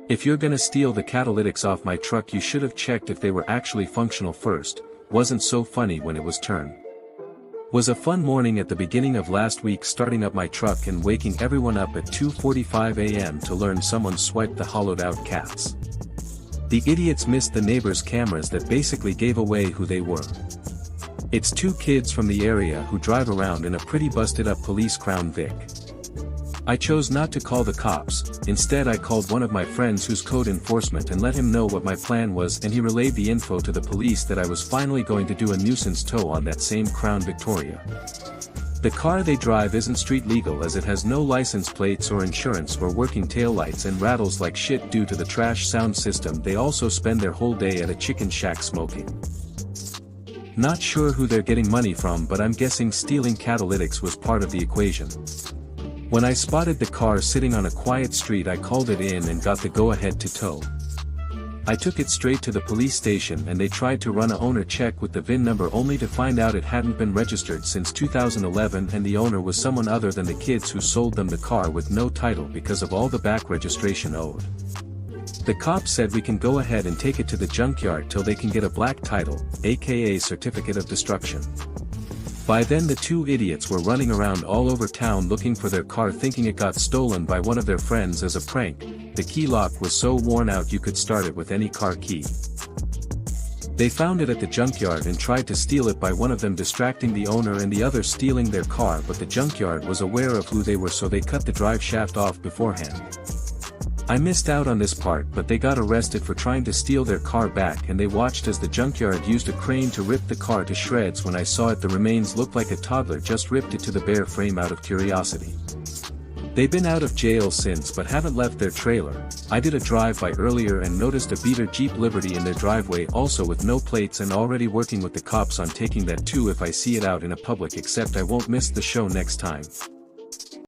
If you're gonna steal the catalytics off my truck, you should have checked if they were actually functional first. Wasn't so funny when it was turn. Was a fun morning at the beginning of last week, starting up my truck and waking everyone up at 2:45 a.m. to learn someone swiped the hollowed out cats. The idiots missed the neighbors' cameras that basically gave away who they were. It's two kids from the area who drive around in a pretty busted up police Crown Vic. I chose not to call the cops. Instead I called one of my friends who's code enforcement and let him know what my plan was, and he relayed the info to the police that I was finally going to do a nuisance tow on that same Crown Victoria. The car they drive isn't street legal as it has no license plates or insurance or working taillights and rattles like shit due to the trash sound system. They also spend their whole day at a chicken shack smoking. Not sure who they're getting money from, but I'm guessing stealing catalytics was part of the equation. When I spotted the car sitting on a quiet street, I called it in and got the go-ahead to tow. I took it straight to the police station and they tried to run a owner check with the VIN number only to find out it hadn't been registered since 2011 and the owner was someone other than the kids who sold them the car with no title because of all the back registration owed. The cops said we can go ahead and take it to the junkyard till they can get a black title, aka certificate of destruction. By then the two idiots were running around all over town looking for their car, thinking it got stolen by one of their friends as a prank. The key lock was so worn out you could start it with any car key. They found it at the junkyard and tried to steal it, by one of them distracting the owner and the other stealing their car, but the junkyard was aware of who they were, so they cut the drive shaft off beforehand. I missed out on this part, but they got arrested for trying to steal their car back, and they watched as the junkyard used a crane to rip the car to shreds. When I saw it, the remains looked like a toddler just ripped it to the bare frame out of curiosity. They've been out of jail since but haven't left their trailer. I did a drive-by earlier and noticed a beater Jeep Liberty in their driveway, also with no plates, and already working with the cops on taking that too if I see it out in a public, except I won't miss the show next time.